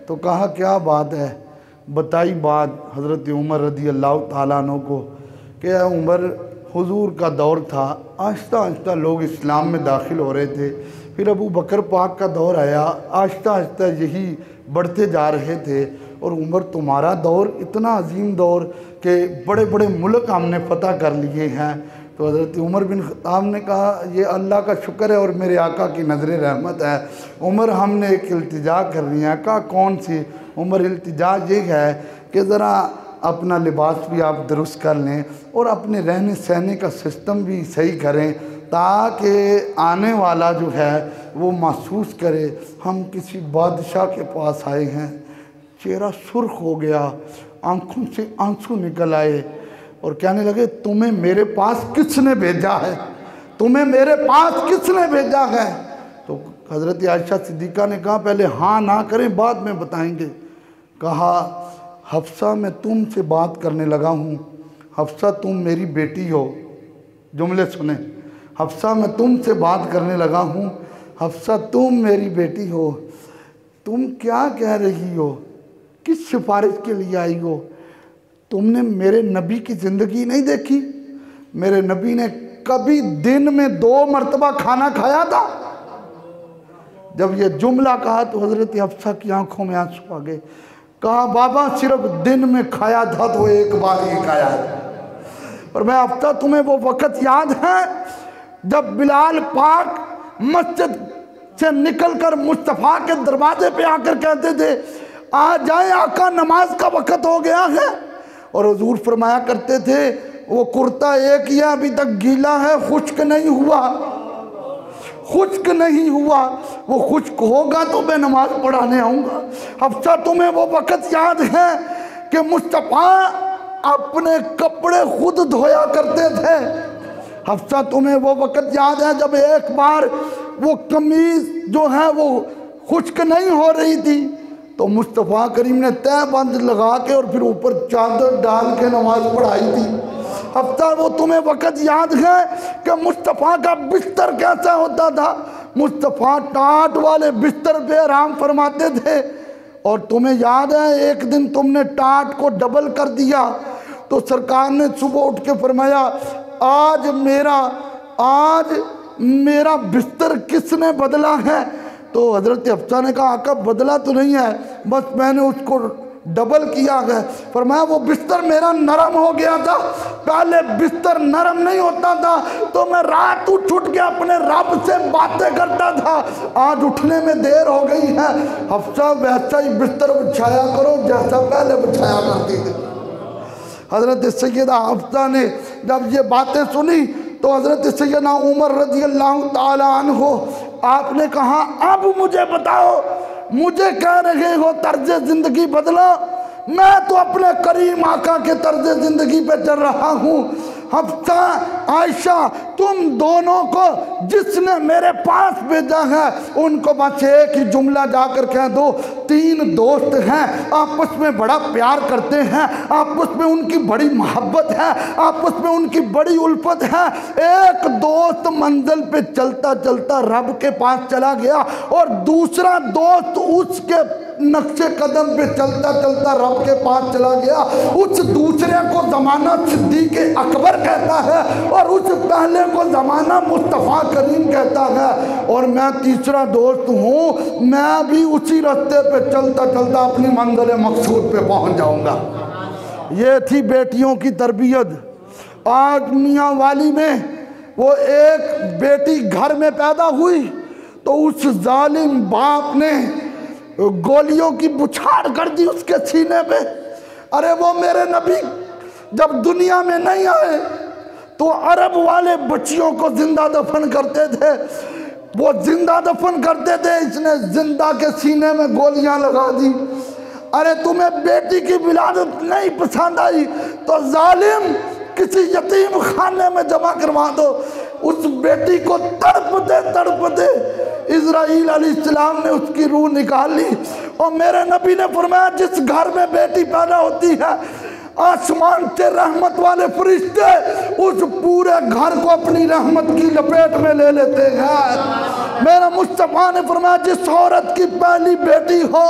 तो कहा क्या बात है, बताई बात हज़रत उमर रज़ी अल्लाह ताला अन्हु को कि उमर हुजूर का दौर था, आहिस्ता आहिस्ता लोग इस्लाम में दाखिल हो रहे थे, फिर अबू बकर पाक का दौर आया, आहिस्ता आहिस्ता यही बढ़ते जा रहे थे और उमर तुम्हारा दौर इतना अजीम दौर कि बड़े बड़े मुल्क हमने फतह कर लिए हैं। तो हज़रत उमर बिन ख़त्ताब ने कहा ये अल्लाह का शुक्र है और मेरे आका की नज़र रहमत है। उमर हमने एक इल्तिजा करनी है। कहा कौन सी? उमर इल्तिजा ये है कि ज़रा अपना लिबास भी आप दुरुस्त कर लें और अपने रहने सहने का सिस्टम भी सही करें, ताकि आने वाला जो है वो महसूस करे हम किसी बादशाह के पास आए हैं। चेहरा सुर्ख हो गया, आंखों से आंसू निकल आए और कहने लगे तुम्हें मेरे पास किसने भेजा है? तुम्हें मेरे पास किसने भेजा है? तो हज़रत आयशा सिद्दीक़ा ने कहा पहले हाँ ना करें, बाद में बताएंगे। कहा हफ्सा मैं तुमसे बात करने लगा हूँ। हफ्सा तुम मेरी बेटी हो। जुमले सुने, हफ्सा मैं तुमसे बात करने लगा हूँ। हफ्सा तुम मेरी बेटी हो। तुम क्या कह रही हो? किस सिफारिश के लिए आई हो? तुमने मेरे नबी की ज़िंदगी नहीं देखी? मेरे नबी ने कभी दिन में 2 मरतबा खाना खाया था? जब ये जुमला कहा तो हज़रत हफ्सा की आंखों में आंसू आ गए। कहा बाबा सिर्फ दिन में खाया था तो एक बार ही खाया है। और मैं हफ्ता तुम्हें वो वक़्त याद है जब बिलाल पाक मस्जिद से निकलकर मुस्तफ़ा के दरवाजे पे आकर कहते थे आ जाए आका नमाज का वक़्त हो गया है। और हुजूर फरमाया करते थे वो कुर्ता एक ही अभी तक गीला है, खुश्क नहीं हुआ, खुश्क नहीं हुआ, वो खुश्क होगा तो मैं नमाज पढ़ाने आऊँगा। हफ्सा तुम्हें वो वक़्त याद है कि मुस्तफ़ा अपने कपड़े खुद धोया करते थे? हफ्सा तुम्हें वो वक़्त याद है जब एक बार वो कमीज़ जो है वो खुश्क नहीं हो रही थी तो मुस्तफ़ा करीम ने तहबंद लगा के और फिर ऊपर चादर डाल के नमाज पढ़ाई थी? हफ्ता वो तुम्हें वक़्त याद है कि मुस्तफ़ा का बिस्तर कैसा होता था? मुस्तफ़ा टाट वाले बिस्तर पे आराम फरमाते थे। और तुम्हें याद है एक दिन तुमने टाट को डबल कर दिया तो सरकार ने सुबह उठ के फरमाया आज मेरा बिस्तर किसने बदला है? तो हज़रत हफ्सा ने कहा आका बदला तो नहीं है, बस मैंने उसको डबल किया है। फरमाया वो बिस्तर मेरा नरम हो गया था। पहले बिस्तर नरम नहीं होता था तो मैं रात उठ के अपने रब से बातें करता था, आज उठने में देर हो गई है। हफ्सा वैसा ही बिस्तर बिछाया करो जैसा पहले बिछाया करती थी। हज़रत सैयदा हफ्सा ने जब ये बातें सुनी तो हज़रत सैयदना उमर रज़ी अल्लाह ताला अन्हु आपने कहा अब मुझे बताओ, मुझे कह रहे हो तर्ज ज़िंदगी बदलो, मैं तो अपने करीम आका के तर्ज ज़िंदगी पे चल रहा हूँ। हफ्सा आयशा तुम दोनों को जिसने मेरे पास भेजा है उनको बस एक ही जुमला जाकर कह दो 3 दोस्त हैं, आपस में बड़ा प्यार करते हैं, आपस में उनकी बड़ी मोहब्बत है, आपस में उनकी बड़ी उल्फत है। एक दोस्त मंजिल पे चलता चलता रब के पास चला गया और दूसरा दोस्त उसके नक्शे कदम पे चलता चलता रब के पास चला गया। उस दूसरे को ज़माना सिद्दीक़ अकबर कहता है और उस पहले को ज़माना मुस्तफ़ा करीम कहता है और मैं तीसरा दोस्त हूँ, मैं भी उसी रास्ते पे चलता चलता अपनी मंजिल मकसूद पे पहुँच जाऊँगा। ये थी बेटियों की तरबियत। आज मियाँ वाली में वो एक बेटी घर में पैदा हुई तो उस जालिम बाप ने गोलियों की बुछार कर दी उसके सीने पे। अरे वो मेरे नबी जब दुनिया में नहीं आए तो अरब वाले बच्चियों को जिंदा दफन करते थे, वो जिंदा दफन करते थे, इसने जिंदा के सीने में गोलियां लगा दी। अरे तुम्हें बेटी की विलादत नहीं पसंद आई तो जालिम किसी यतीम खाने में जमा करवा दो। उस बेटी को तड़पते इज़राइल अलैहिस्सलाम ने उसकी रूह निकाल ली और मेरे नबी ने फरमाया जिस घर में बेटी पैदा होती है आसमान से रहमत वाले फरिश्ते उस पूरे घर को अपनी रहमत की लपेट में ले लेते हैं। मेरा मुस्तफ़ा ने फरमाया जिस औरत की पहली बेटी हो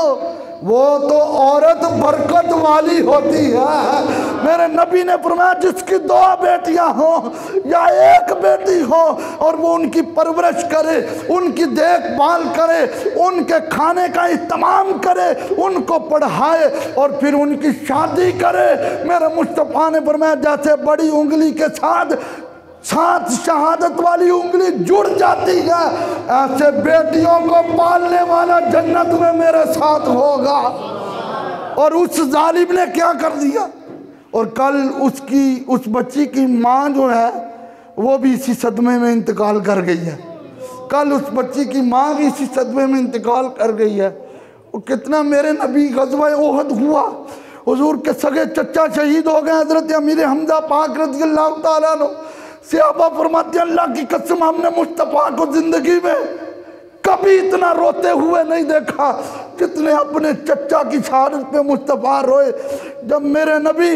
वो तो औरत बरकत वाली होती है। मेरे नबी ने फरमाया जिसकी 2 बेटियां हो या एक बेटी हो और वो उनकी परवरिश करे, उनकी देखभाल करे, उनके खाने का इत्मीनान करे, उनको पढ़ाए और फिर उनकी शादी करे। मेरे मुस्तफ़ा ने फरमाया जैसे बड़ी उंगली के साथ शहादत वाली उंगली जुड़ जाती है, ऐसे बेटियों को पालने वाला जन्नत में मेरे साथ होगा। और उस जालिम ने क्या कर दिया, और कल उस बच्ची की माँ जो है वो भी इसी सदमे में इंतकाल कर गई है। कल उस बच्ची की माँ भी इसी सदमे में इंतकाल कर गई है। और कितना मेरे नबी ग़ज़वा ओहद हुआ, हुजूर के सगे चचा शहीद हो गए, हज़रत अमीर हमजा पाक रज़ियल्लाहु ताला अन्हु। सहाबा फरमाते अल्लाह की कसम हमने मुस्तफ़ा को जिंदगी में कभी इतना रोते हुए नहीं देखा जितने अपने चचा की शहादत पे मुस्तफ़ा रोए। जब मेरे नबी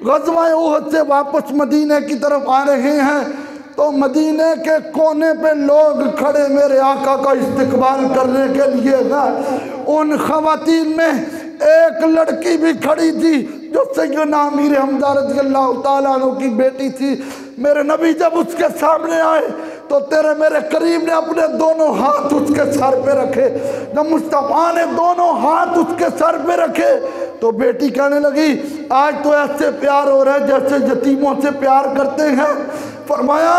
ग़ज़वा ओहद से वापस मदीने की तरफ आ रहे हैं तो मदीने के कोने पे लोग खड़े मेरे आका का इस्तकबाल करने के लिए हैं। उन ख़वातीन में एक लड़की भी खड़ी थी जो सैयदना अमीर हमजा रज़ियल्लाहु ताला अन्हु की बेटी थी। मेरे नबी जब उसके सामने आए तो तेरे मेरे करीम ने अपने दोनों हाथ उसके सर पे रखे। जब मुस्तफ़ा ने दोनों हाथ उसके सर पे रखे तो बेटी कहने लगी आज तो ऐसे प्यार हो रहा है जैसे यतीमों से प्यार करते हैं। फरमाया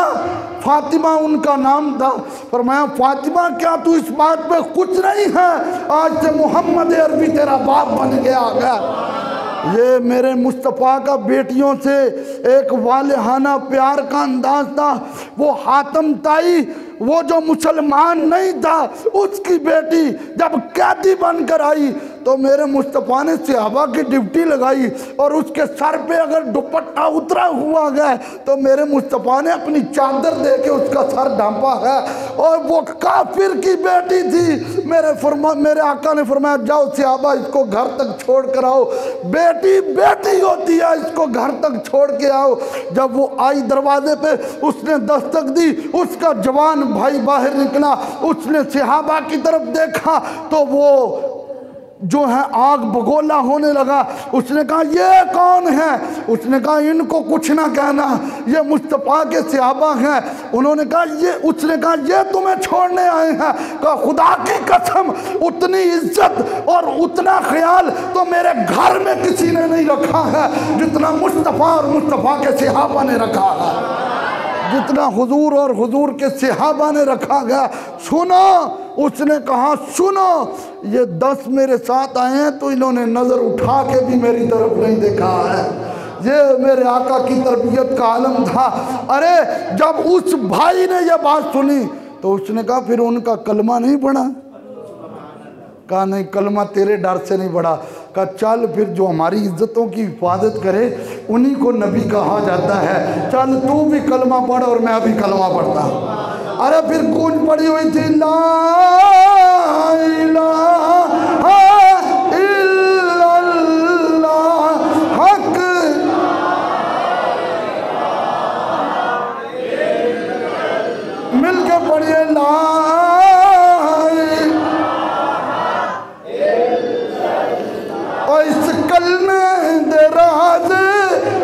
फातिमा उनका नाम था। फरमाया फातिमा क्या तू इस बात पे कुछ नहीं है, आज से मोहम्मद अरबी तेरा बाप बन गया। ये मेरे मुस्तफ़ा का बेटियों से एक वालिहाना प्यार का अंदाज था। वो हातम ताई, वो जो मुसलमान नहीं था, उसकी बेटी जब कैदी बनकर आई तो मेरे मुस्तफ़ा ने सहाबा की ड्यूटी लगाई और उसके सर पे अगर दुपट्टा उतरा हुआ गया तो मेरे मुस्तफ़ा ने अपनी चादर दे के उसका सर ढांपा है। और वो काफिर की बेटी थी। मेरे आका ने फरमाया जाओ सहाबा इसको घर तक छोड़ कर आओ, बेटी बेटी होती है, इसको घर तक छोड़ के आओ। जब वो आई दरवाजे पे उसने दस्तक दी, उसका जवान भाई बाहर निकला, उसने सहाबा की तरफ देखा तो वो जो है आग बगोला होने लगा। उसने कहा ये कौन है? उसने कहा इनको कुछ ना कहना, ये मुस्तफ़ा के सहाबा हैं। उन्होंने कहा उसने कहा ये तुम्हें छोड़ने आए हैं। कहा खुदा की कसम उतनी इज्जत और उतना ख्याल तो मेरे घर में किसी ने नहीं रखा है जितना मुस्तफ़ा और मुस्तफ़ा के सहाबा ने रखा है, जितना हुजूर और हुजूर के सहाबा ने रखा गया। सुनो, उसने कहा सुनो, ये 10 मेरे साथ आए हैं तो इन्होंने नज़र उठा के भी मेरी तरफ नहीं देखा है। ये मेरे आका की तरबियत का आलम था। अरे जब उस भाई ने यह बात सुनी तो उसने कहा फिर उनका कलमा नहीं पढ़ा? कहा नहीं कलमा तेरे डर से नहीं पढ़ा। कहा चल फिर जो हमारी इज्जतों की हिफाजत करे उन्हीं को नबी कहा जाता है, चल तू भी कलमा पढ़ और मैं भी कलमा पढ़ता। अरे फिर गूंज पड़ी हुई थी ला इलाहा इल्लल्लाह हक। मिलके पढ़िए ला इस कलमे दे राज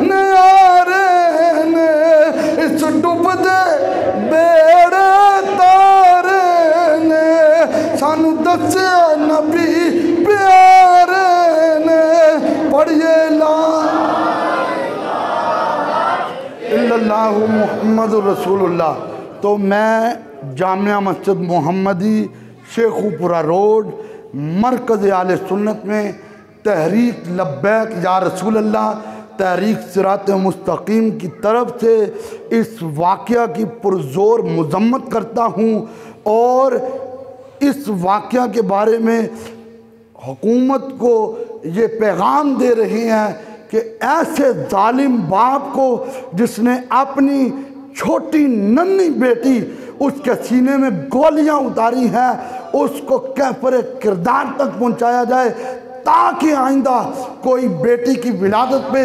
ने आरे ने इस डुब दे बेड़े तारे ने सानू दसे नबी प्यारे ने। पढ़िए ला इल्लल्लाहु मुहम्मदुर रसूलुल्लाह। तो मैं जामिया मस्जिद मोहम्मदी शेखुपुरा रोड मरकज़ आले सुन्नत में तहरीक लब्बैक या रसूल अल्लाह तहरीक सिरात मुस्तकीम की तरफ से इस वाक़या की पुरज़ोर मज़म्मत करता हूँ और इस वाक़या के बारे में हुकूमत को ये पैगाम दे रहे हैं कि ऐसे जालिम बाप को जिसने अपनी छोटी नन्ही बेटी उसके सीने में गोलियां उतारी हैं उसको कैफर किरदार तक पहुंचाया जाए ताकि आइंदा कोई बेटी की विलादत पे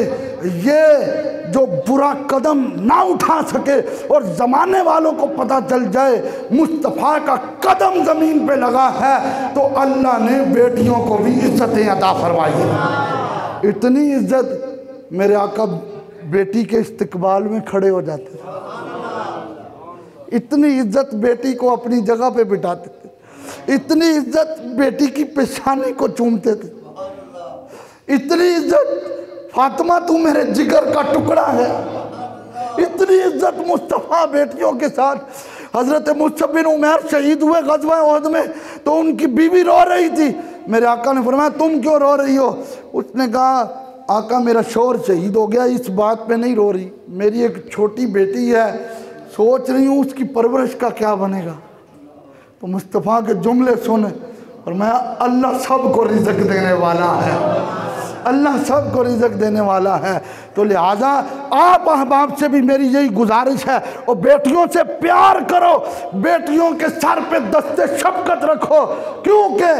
ये जो बुरा कदम ना उठा सके और ज़माने वालों को पता चल जाए मुस्तफ़ा का कदम ज़मीन पे लगा है, तो अल्लाह ने बेटियों को भी इज्जतें अता फरमाई हैं। इतनी इज्जत मेरे आका बेटी के इस्तकबाल में खड़े हो जाते थे, इतनी इज्जत बेटी को अपनी जगह पे बिठाते थे, इतनी इज्जत बेटी की पेशानी को चूमते थे, इतनी इज्जत फातिमा तू मेरे जिगर का टुकड़ा है, इतनी इज्जत मुस्तफ़ा बेटियों के साथ। हज़रत मुसअब बिन उमैर शहीद हुए ग़ज़वा उहद में, तो उनकी बीवी रो रही थी। मेरे आका ने फरमाया तुम क्यों रो रही हो? उसने कहा आका मेरा शौहर शहीद हो गया, इस बात पे नहीं रो रही, मेरी एक छोटी बेटी है, सोच रही हूँ उसकी परवरिश का क्या बनेगा। तो मुस्तफ़ा के जुमले सुने और मैं अल्लाह सबको रिज़्क़ देने वाला है, अल्लाह सबको रिज़्क़ देने वाला है। तो लिहाजा आप अहबाब से भी मेरी यही गुजारिश है, और बेटियों से प्यार करो, बेटियों के सर पे दस्ते शफ़क़त रखो, क्योंकि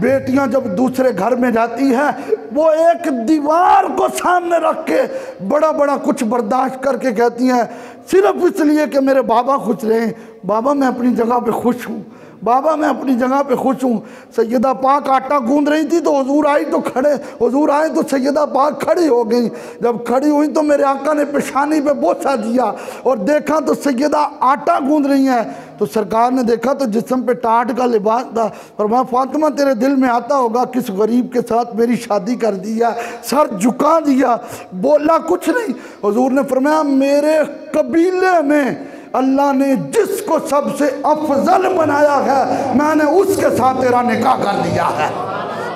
बेटियां जब दूसरे घर में जाती हैं वो एक दीवार को सामने रख के बड़ा बड़ा कुछ बर्दाश्त करके कहती हैं सिर्फ इसलिए कि मेरे बाबा खुश रहें। बाबा मैं अपनी जगह पे खुश हूँ, बाबा मैं अपनी जगह पे खुश हूँ। सैयदा पाक आटा गूंद रही थी तो हुजूर आई तो खड़े, हुजूर आए तो सैयदा पाक खड़ी हो गई। जब खड़ी हुई तो मेरे आका ने पेशानी पे बोसा दिया और देखा तो सैयदा आटा गूंद रही हैं। तो सरकार ने देखा तो जिस्म पे टाट का लिबास था। फरमाया फातिमा तेरे दिल में आता होगा किस गरीब के साथ मेरी शादी कर दी है। सर झुका दिया, बोला कुछ नहीं। हुजूर ने फरमाया मेरे कबीले में अल्लाह ने जिसको सबसे अफजल बनाया है मैंने उसके साथ तेरा निकाह कर दिया है।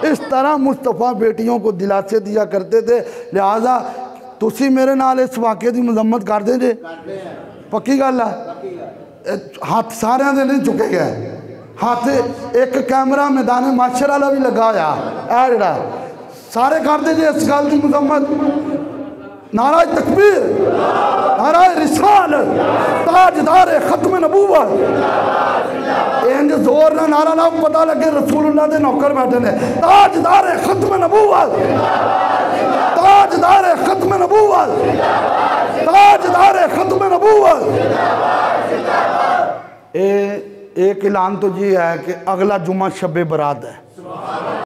इस तरह मुस्तफ़ा बेटियों को दिलासे दिया करते थे। लिहाजा तुसी मेरे नाल इस वाक़े की मजम्मत कर दे जे, पक्की गल है। हाथ सारे दे नहीं चुके गए, हाथ एक कैमरा मैदान माशर वाला भी लगा होया है जड़ा, सारे कर दे जे इस गल की मजम्मत। नारा तकबीर, नारा रिसालत, ताजदार खत्म नबूवत। इंज जोर ना नारा ना पता लगे रसूलुल्लाह दे नौकर बैठे ने। ताजदार खत्म नबूवत, ताजदार खत्म नबूवत, ताजदार खत्म नबूवत। एक ऐलान तो ये है कि अगला जुमा शब बरात है।